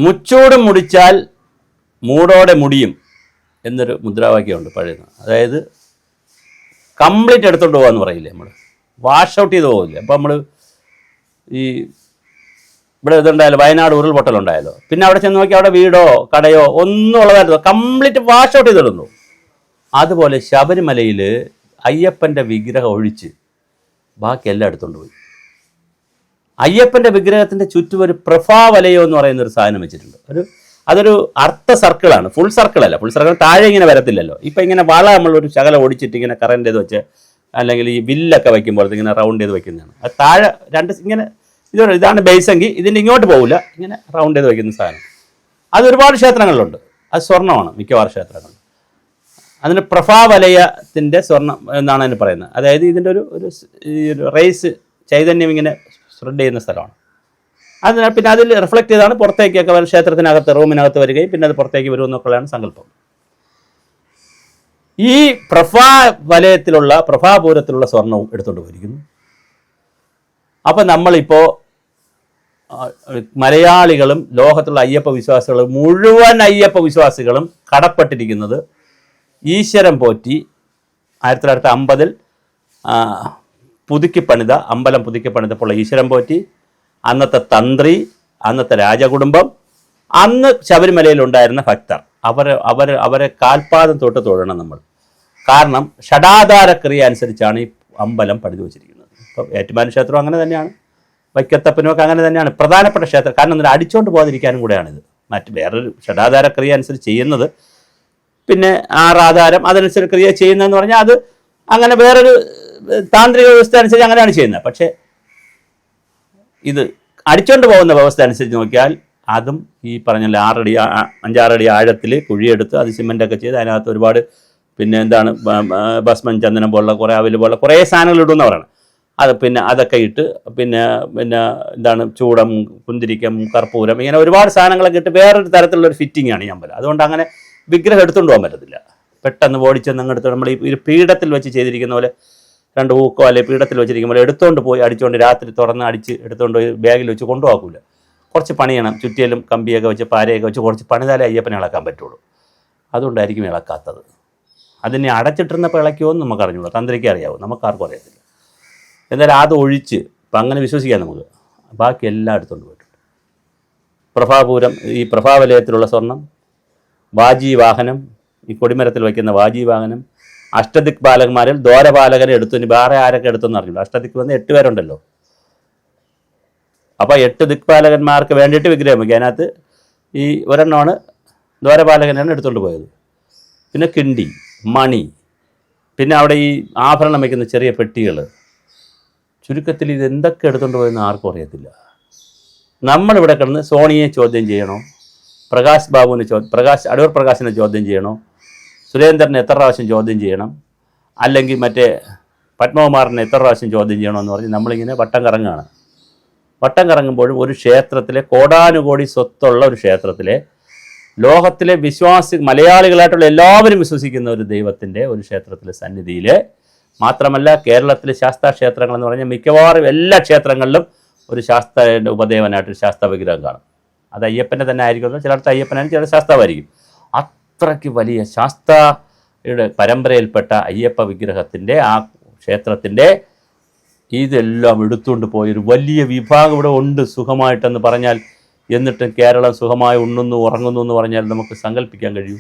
മുച്ചൂട് മുടിച്ചാൽ മൂടോടെ മുടിയും എന്നൊരു മുദ്രാവാക്യമുണ്ട് പഴയത്. അതായത് കംപ്ലീറ്റ് എടുത്തോണ്ട് പോകാന്ന് പറയില്ലേ, നമ്മൾ വാഷ് ഔട്ട് ചെയ്ത് പോകില്ലേ. അപ്പോൾ നമ്മൾ ഈ ഇവിടെ ഇതുണ്ടായാലോ, വയനാട് ഉരുൾപൊട്ടലുണ്ടായാലോ, പിന്നെ അവിടെ ചെന്ന് നോക്കി അവിടെ വീടോ കടയോ ഒന്നും ഉള്ളതായിട്ട് കംപ്ലീറ്റ് വാഷ് ഔട്ട് ചെയ്തിടുന്നു. അതുപോലെ ശബരിമലയിൽ അയ്യപ്പൻ്റെ വിഗ്രഹം ഒഴിച്ച് ബാക്കി എല്ലാം എടുത്തുകൊണ്ട് പോയി. അയ്യപ്പൻ്റെ വിഗ്രഹത്തിൻ്റെ ചുറ്റും ഒരു പ്രഭാവലയം എന്ന് പറയുന്ന ഒരു സാധനം വെച്ചിട്ടുണ്ട്. അതൊരു അർദ്ധ സർക്കിളാണ്, ഫുൾ സർക്കിളല്ല. ഫുൾ സർക്കിൾ താഴെ ഇങ്ങനെ വരത്തില്ലല്ലോ. ഇപ്പം ഇങ്ങനെ വള നമ്മളൊരു ശകലം ഓടിച്ചിട്ട് ഇങ്ങനെ കറണ്ട് ചെയ്ത് വെച്ച്, അല്ലെങ്കിൽ ഈ വില്ലൊക്കെ വയ്ക്കുമ്പോഴത്തെ ഇങ്ങനെ റൗണ്ട് ചെയ്ത് വയ്ക്കുന്നതാണ്. അത് താഴെ രണ്ട് ഇങ്ങനെ ഇതാണ് ബേസെങ്കിൽ ഇതിൻ്റെ ഇങ്ങോട്ട് പോകില്ല, ഇങ്ങനെ റൗണ്ട് ചെയ്ത് വയ്ക്കുന്ന സാധനം. അത് ഒരുപാട് ക്ഷേത്രങ്ങളിലുണ്ട്. അത് സ്വർണ്ണമാണ് മിക്കവാറും ക്ഷേത്രങ്ങളിൽ. അതിന് പ്രഭാവലയത്തിൻ്റെ സ്വർണ്ണം എന്നാണ് അതിന് പറയുന്നത്. അതായത് ഇതിൻ്റെ ഒരു റേസ് ചൈതന്യം ഇങ്ങനെ സ്പ്രെഡ് ചെയ്യുന്ന സ്ഥലമാണ്. അതിനാൽ പിന്നെ അതിൽ റിഫ്ലക്റ്റ് ചെയ്താണ് പുറത്തേക്കൊക്കെ ക്ഷേത്രത്തിനകത്ത് റൂമിനകത്ത് വരികയും പിന്നെ അത് പുറത്തേക്ക് വരുമെന്നൊക്കെയാണ് സങ്കല്പം. ഈ പ്രഭാപൂരത്തിലുള്ള സ്വർണവും എടുത്തുകൊണ്ട് പോയിരിക്കുന്നു. അപ്പം നമ്മളിപ്പോൾ മലയാളികളും ലോകത്തുള്ള അയ്യപ്പ വിശ്വാസികളും മുഴുവൻ അയ്യപ്പ വിശ്വാസികളും കടപ്പെട്ടിരിക്കുന്നത് ഈശ്വരൻ പോറ്റി 1950 പുതുക്കിപ്പണിത അമ്പലം പുതുക്കിപ്പണിതപ്പോൾ ഈശ്വരൻ പോറ്റി, അന്നത്തെ തന്ത്രി, അന്നത്തെ രാജകുടുംബം, അന്ന് ശബരിമലയിലുണ്ടായിരുന്ന ഭക്തർ, അവരെ കാൽപാദം തൊട്ട് തൊഴണം നമ്മൾ. കാരണം ഷഡാധാരക്രിയ അനുസരിച്ചാണ് ഈ അമ്പലം പണിതു വച്ചിരിക്കുന്നത്. ഇപ്പം ഏറ്റുമാനൂർ ക്ഷേത്രം അങ്ങനെ തന്നെയാണ്, വൈക്കത്തപ്പനുമൊക്കെ അങ്ങനെ തന്നെയാണ് പ്രധാനപ്പെട്ട ക്ഷേത്രം. കാരണം എന്നാൽ അടിച്ചുകൊണ്ട് പോകാതിരിക്കാനും കൂടെയാണിത്. വേറൊരു ഷഡാധാരക്രിയ അനുസരിച്ച് ചെയ്യുന്നത്, പിന്നെ ആറാധാരം അതനുസരിച്ച് ക്രിയ ചെയ്യുന്നതെന്ന് പറഞ്ഞാൽ അത് അങ്ങനെ വേറൊരു താന്ത്രിക വ്യവസ്ഥ അനുസരിച്ച് അങ്ങനെയാണ് ചെയ്യുന്നത്. പക്ഷേ ഇത് അടിച്ചുകൊണ്ട് പോകുന്ന വ്യവസ്ഥ അനുസരിച്ച് നോക്കിയാൽ അതും ഈ പറഞ്ഞ 5-6 അടി ആഴത്തിൽ കുഴിയെടുത്ത് അത് സിമെൻ്റൊക്കെ ചെയ്ത് അതിനകത്ത് ഒരുപാട് പിന്നെ എന്താണ് ഭസ്മം ചന്ദനം പോലുള്ള കുറേ അവല് പോലുള്ള കുറേ സാധനങ്ങൾ ഇടുന്നവരാണ്. അത് പിന്നെ അതൊക്കെ ഇട്ട് പിന്നെ എന്താണ് ചൂടം, കുന്തിരിക്കം, കർപ്പൂരം, ഇങ്ങനെ ഒരുപാട് സാധനങ്ങളൊക്കെ ഇട്ട് വേറൊരു തരത്തിലുള്ളൊരു ഫിറ്റിങ്ങാണ് ഈ അമ്പലം. അതുകൊണ്ട് അങ്ങനെ വിഗ്രഹം എടുത്തുകൊണ്ട് പോകാൻ പറ്റത്തില്ല. പെട്ടെന്ന് ഓടിച്ചെന്ന് അങ്ങ് എടുത്ത് നമ്മൾ ഈ പീഠത്തിൽ വെച്ച് ചെയ്തിരിക്കുന്ന പോലെ 2 ഊക്കോ അല്ലെങ്കിൽ പീഠത്തിൽ വെച്ചിരിക്കുമ്പോൾ എടുത്തുകൊണ്ട് പോയി അടിച്ചുകൊണ്ട് രാത്രി തുറന്ന് അടിച്ച് എടുത്തുകൊണ്ട് പോയി ബാഗിൽ വെച്ച് കൊണ്ടുപോകില്ല. കുറച്ച് പണിയണം, ചുറ്റിലും കമ്പിയൊക്കെ വെച്ച് പാരയൊക്കെ വെച്ച് കുറച്ച് പണിതാലേ അയ്യപ്പനെ ഇളക്കാൻ പറ്റുള്ളൂ. അതുകൊണ്ടായിരിക്കും ഇളക്കാത്തത്. അതിനെ അടച്ചിട്ടിരുന്നപ്പോൾ ഇളക്കുമോയെന്ന് നമുക്ക് അറിഞ്ഞൂടാ, തന്ത്രിക്ക് അറിയാവും, നമുക്കാർക്കും അറിയത്തില്ല. എന്തായാലും അത് ഒഴിച്ച് ഇപ്പം അങ്ങനെ വിശ്വസിക്കാം നമുക്ക്. ബാക്കി എല്ലാം എടുത്തുകൊണ്ട് പോയിട്ടുണ്ട്. പ്രഭാപൂരം, ഈ പ്രഭാവലയത്തിലുള്ള സ്വർണം, വാജി വാഹനം, ഈ കൊടിമരത്തിൽ വയ്ക്കുന്ന വാജി വാഹനം, അഷ്ടദിക് ബാലകന്മാരിൽ ദ്വാരപാലകനെ എടുത്തു. ഇനി വേറെ ആരൊക്കെ എടുത്തെന്ന് അറിഞ്ഞില്ല. അഷ്ടദിക് വന്ന് 8 പേരുണ്ടല്ലോ. അപ്പോൾ 8 ദിക്പാലകന്മാർക്ക് വേണ്ടിയിട്ട് വിഗ്രഹം വയ്ക്കുക. അതിനകത്ത് ഈ ഒരെണ്ണമാണ് ദ്വാരപാലകനാണ് എടുത്തുകൊണ്ട് പോയത്. പിന്നെ കിണ്ടി, മണി, പിന്നെ അവിടെ ഈ ആഭരണം വയ്ക്കുന്ന ചെറിയ പെട്ടികൾ. ചുരുക്കത്തിൽ ഇത് എന്തൊക്കെ എടുത്തുകൊണ്ട് പോയെന്ന് ആർക്കും അറിയത്തില്ല. നമ്മളിവിടെ കിടന്ന് സോണിയെ ചോദ്യം ചെയ്യണോ, പ്രകാശ് ബാബുവിനെ അടൂർ പ്രകാശിനെ ചോദ്യം ചെയ്യണോ, സുരേന്ദ്രനെ എത്ര പ്രാവശ്യം ചോദ്യം ചെയ്യണം, അല്ലെങ്കിൽ മറ്റേ പത്മകുമാറിനെ എത്ര പ്രാവശ്യം ചോദ്യം ചെയ്യണമെന്ന് പറഞ്ഞ് നമ്മളിങ്ങനെ വട്ടം കറങ്ങുകയാണ്. വട്ടം കറങ്ങുമ്പോഴും ഒരു ക്ഷേത്രത്തിലെ കോടാനുകോടി സ്വത്തുള്ള ഒരു ക്ഷേത്രത്തിലെ ലോകത്തിലെ മലയാളികളായിട്ടുള്ള എല്ലാവരും വിശ്വസിക്കുന്ന ഒരു ദൈവത്തിൻ്റെ ഒരു ക്ഷേത്രത്തിലെ സന്നിധിയിൽ മാത്രമല്ല, കേരളത്തിലെ ശാസ്താ ക്ഷേത്രങ്ങൾ എന്ന് പറഞ്ഞാൽ മിക്കവാറും എല്ലാ ക്ഷേത്രങ്ങളിലും ഒരു ശാസ്താവിൻ്റെ ഉപദേവനായിട്ടൊരു ശാസ്താ വിഗ്രഹം കാണും. അത് അയ്യപ്പൻ്റെ തന്നെ ആയിരിക്കും, ചിലടത്ത് അയ്യപ്പനായിരിക്കും, ചില ശാസ്താവായിരിക്കും. അത്രയ്ക്ക് വലിയ ശാസ്തായുടെ പരമ്പരയിൽപ്പെട്ട അയ്യപ്പ വിഗ്രഹത്തിൻ്റെ ആ ക്ഷേത്രത്തിൻ്റെ ഇതെല്ലാം എടുത്തുകൊണ്ട് പോയൊരു വലിയ വിഭാഗം ഇവിടെ ഉണ്ട് സുഖമായിട്ടെന്ന് പറഞ്ഞാൽ. എന്നിട്ടും കേരളം സുഖമായി ഉണ്ണുന്നു ഉറങ്ങുന്നു എന്ന് പറഞ്ഞാൽ നമുക്ക് സങ്കല്പിക്കാൻ കഴിയും.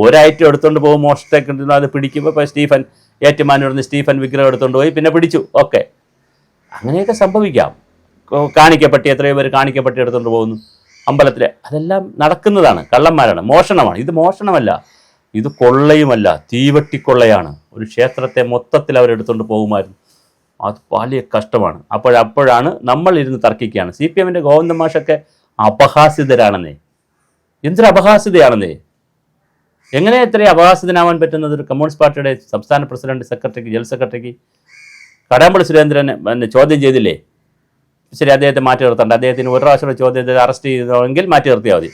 ഒരൈറ്റം എടുത്തുകൊണ്ട് പോകും, മോഷത്തേക്ക് അത് പിടിക്കുമ്പോൾ ഇപ്പോൾ ഏറ്റുമാനൂരിൽ സ്റ്റീഫൻ വിഗ്രഹം എടുത്തുകൊണ്ട് പോയി, പിന്നെ പിടിച്ചു. ഓക്കെ, അങ്ങനെയൊക്കെ സംഭവിക്കാം. കാണിക്കപ്പെട്ടി എത്രയോ പേര് കാണിക്കപ്പെട്ടി എടുത്തുകൊണ്ട് പോകുന്നു അമ്പലത്തിൽ. അതെല്ലാം നടക്കുന്നതാണ്, കള്ളന്മാരാണ്, മോഷണമാണ്. ഇത് മോഷണമല്ല, ഇത് കൊള്ളയുമല്ല, തീവട്ടിക്കൊള്ളയാണ്. ഒരു ക്ഷേത്രത്തെ മൊത്തത്തിൽ അവരെടുത്തുകൊണ്ട് പോകുമായിരുന്നു. അത് വലിയ കഷ്ടമാണ്. അപ്പോഴാണ് നമ്മൾ ഇരുന്ന് തർക്കിക്കുകയാണ്. CPM-ൻ്റെ ഗോവിന്ദൻ മാഷൊക്കെ അപഹാസ്യതരാണെന്നേ. എന്തൊരു അപഹാസ്യതയാണെന്നേ. എങ്ങനെ ഇത്രയും അപഹാസ്യതനാവാൻ പറ്റുന്നത്? ഒരു കമ്മ്യൂണിസ്റ്റ് പാർട്ടിയുടെ സംസ്ഥാന പ്രസിഡന്റ്, സെക്രട്ടറിക്ക്, ജനറൽ സെക്രട്ടറിക്ക് കടകംപള്ളി സുരേന്ദ്രനെ ചോദ്യം ചെയ്തില്ലേ? ശരി, അദ്ദേഹത്തെ മാറ്റി നിർത്തണ്ട. അദ്ദേഹത്തിന് ഒരു പ്രാവശ്യം ചോദ്യം ചെയ്ത് അറസ്റ്റ് ചെയ്തെങ്കിൽ മാറ്റി നിർത്തിയാൽ മതി.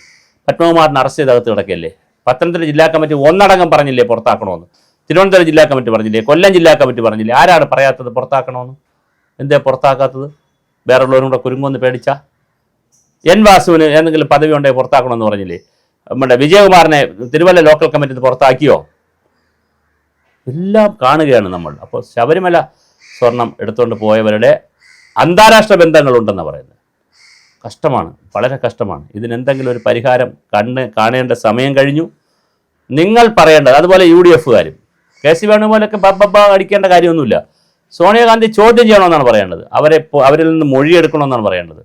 പത്മകുമാറിന് അറസ്റ്റ് ചെയ്ത് അകത്ത് കിടക്കല്ലേ? പത്തനംതിട്ട ജില്ലാ കമ്മിറ്റി ഒന്നടങ്കം പറഞ്ഞില്ലേ പുറത്താക്കണമെന്ന്? തിരുവനന്തപുരം ജില്ലാ കമ്മിറ്റി പറഞ്ഞില്ലേ? കൊല്ലം ജില്ലാ കമ്മിറ്റി പറഞ്ഞില്ലേ? ആരാണ് പറയാത്തത് പുറത്താക്കണമെന്ന്? എന്തേ പുറത്താക്കാത്തത്? വേറുള്ളവരും കൂടെ കുരുങ്ങൊന്ന് പേടിച്ചാ? എൻ വാസുവിന് എന്തെങ്കിലും പദവി ഉണ്ടെങ്കിൽ പുറത്താക്കണമെന്ന് പറഞ്ഞില്ലേ? നമ്മുടെ വിജയകുമാറിനെ തിരുവല്ല ലോക്കൽ കമ്മിറ്റി പുറത്താക്കിയോ? എല്ലാം കാണുകയാണ് നമ്മൾ. അപ്പോൾ ശബരിമല സ്വർണം എടുത്തുകൊണ്ട് പോയവരുടെ അന്താരാഷ്ട്ര ബന്ധങ്ങളുണ്ടെന്ന് പറയുന്നത് കഷ്ടമാണ്, വളരെ കഷ്ടമാണ്. ഇതിനെന്തെങ്കിലും ഒരു പരിഹാരം കാണേണ്ട സമയം കഴിഞ്ഞു. നിങ്ങൾ പറയേണ്ടത് അതുപോലെ UDF-കാരും KC വേണുപോലൊക്കെ അടിക്കേണ്ട കാര്യമൊന്നുമില്ല. സോണിയാഗാന്ധി ചോദ്യം ചെയ്യണമെന്നാണ് പറയേണ്ടത്. അവരിൽ നിന്ന് മൊഴിയെടുക്കണമെന്നാണ് പറയേണ്ടത്.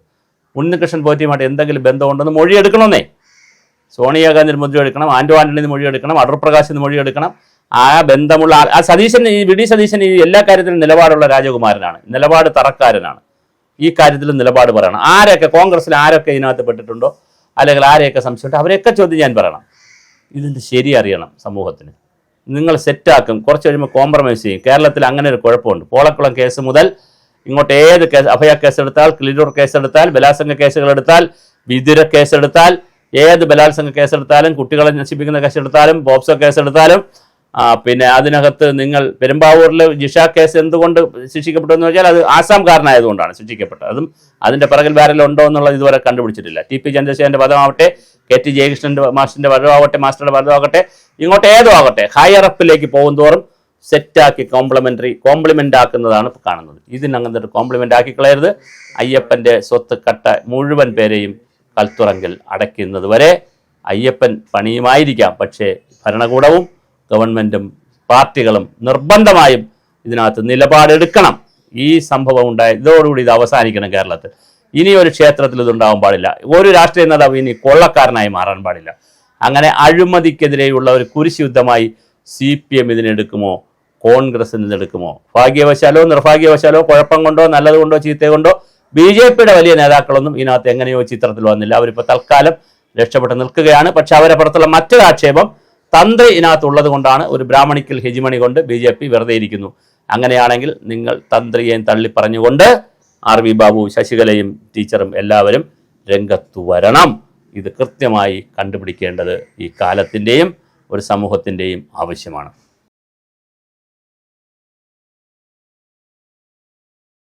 ഉണ്ണികൃഷ്ണൻ പോറ്റിയുമായിട്ട് എന്തെങ്കിലും ബന്ധമുണ്ടെന്ന് മൊഴിയെടുക്കണമെന്നേ. സോണിയാഗാന്ധി മൊഴിയെടുക്കണം, ആന്റോ ആന്റണിന്ന് മൊഴിയെടുക്കണം, അടൂർ പ്രകാശിന് മൊഴിയെടുക്കണം. ആ ബന്ധമുള്ള ആ സതീശൻ, ഈ വി ഡി സതീശൻ ഈ എല്ലാ കാര്യത്തിലും നിലപാടുള്ള രാജകുമാരനാണ്, നിലപാട് തറക്കാരനാണ്. ഈ കാര്യത്തിലും നിലപാട് പറയണം. ആരൊക്കെ കോൺഗ്രസ്സിൽ ആരൊക്കെ ഇതിനകത്ത് പെട്ടിട്ടുണ്ടോ അല്ലെങ്കിൽ ആരെയൊക്കെ സംശയമുണ്ടോ അവരെയൊക്കെ ചോദ്യം ഞാൻ പറയണം. ഇതിൻ്റെ ശരി അറിയണം സമൂഹത്തിന്. നിങ്ങൾ സെറ്റാക്കും, കുറച്ച് കഴിയുമ്പോൾ കോംപ്രമൈസ് ചെയ്യും. കേരളത്തിൽ അങ്ങനെ ഒരു കുഴപ്പമുണ്ട്. പോളക്കുളം കേസ് മുതൽ ഇങ്ങോട്ട് ഏത് കേസ്, അഭയ കേസെടുത്താൽ, ക്ലിഡൂർ കേസെടുത്താൽ, ബലാത്സംഗ കേസുകളെടുത്താൽ, വിതുര കേസെടുത്താൽ, ഏത് ബലാത്സംഗ കേസെടുത്താലും, കുട്ടികളെ നശിപ്പിക്കുന്ന കേസെടുത്താലും, പോക്സോ കേസെടുത്താലും, പിന്നെ അതിനകത്ത് നിങ്ങൾ പെരുമ്പാവൂരിൽ ജിഷ കേസ് എന്തുകൊണ്ട് ശിക്ഷിക്കപ്പെട്ടു എന്ന് വെച്ചാൽ അത് ആസാംകാരനായതുകൊണ്ടാണ് ശിക്ഷിക്കപ്പെട്ടത്. അതും അതിൻ്റെ പിറകിൽ വേറെല്ലുണ്ടോ എന്നുള്ളത് ഇതുവരെ കണ്ടുപിടിച്ചിട്ടില്ല. TP ചന്ദ്രശേഖരൻ്റെ വധമാവട്ടെ, KT ജയകൃഷ്ണൻ്റെ മാസ്റ്ററിൻ്റെ വധമാവട്ടെ, മാസ്റ്ററുടെ വധമാകട്ടെ, ഇങ്ങോട്ട് ഏതോ ആകട്ടെ, ഹയറപ്പിലേക്ക് പോകുന്തോറും സെറ്റാക്കി കോംപ്ലിമെൻ്റ് ആക്കുന്നതാണ് കാണുന്നത്. ഇതിനങ്ങനത്തെ ഒരു കോംപ്ലിമെൻ്റ് ആക്കി കളയരുത്. അയ്യപ്പൻ്റെ സ്വത്ത് കട്ട മുഴുവൻ പേരെയും കൽത്തുറങ്കിൽ അടയ്ക്കുന്നത് വരെ അയ്യപ്പൻ പണിയുമായിരിക്കാം. പക്ഷേ ഭരണകൂടവും ഗവൺമെൻറ്റും പാർട്ടികളും നിർബന്ധമായും ഇതിനകത്ത് നിലപാടെടുക്കണം. ഈ സംഭവം ഇതോടുകൂടി ഇത് അവസാനിക്കണം കേരളത്തിൽ. ഇനി ഒരു ക്ഷേത്രത്തിൽ ഇതുണ്ടാവാൻ പാടില്ല. ഒരു രാഷ്ട്രീയ നേതാവ് ഇനി കൊള്ളക്കാരനായി മാറാൻ പാടില്ല. അങ്ങനെ അഴിമതിക്കെതിരെയുള്ള ഒരു കുരിശുയുദ്ധമായി CPM ഇതിനെടുക്കുമോ, കോൺഗ്രസ് ഇതിനെടുക്കുമോ? ഭാഗ്യവശാലോ നിർഭാഗ്യവശാലോ, കുഴപ്പം കൊണ്ടോ നല്ലത് കൊണ്ടോ ചീത്ത കൊണ്ടോ BJP-യുടെ വലിയ നേതാക്കളൊന്നും ഇതിനകത്ത് എങ്ങനെയോ ചിത്രത്തിൽ വന്നില്ല. അവരിപ്പോൾ തൽക്കാലം രക്ഷപ്പെട്ട് നിൽക്കുകയാണ്. പക്ഷെ അവരെ പുറത്തുള്ള മറ്റൊരു ആക്ഷേപം തന്ത്രി ഇതിനകത്തുള്ളത് കൊണ്ടാണ്. ഒരു ബ്രാഹ്മണിക്കൽ ഹെജിമണി കൊണ്ട് BJP വെറുതെ ഇരിക്കുന്നു. അങ്ങനെയാണെങ്കിൽ നിങ്ങൾ തന്ത്രിയെയും തള്ളിപ്പറഞ്ഞുകൊണ്ട് RV ബാബു, ശശികലയും ടീച്ചറും എല്ലാവരും രംഗത്തു വരണം. ഇത് കൃത്യമായി കണ്ടുപിടിക്കേണ്ടത് ഈ കാലത്തിൻ്റെയും ഒരു സമൂഹത്തിൻ്റെയും ആവശ്യമാണ്.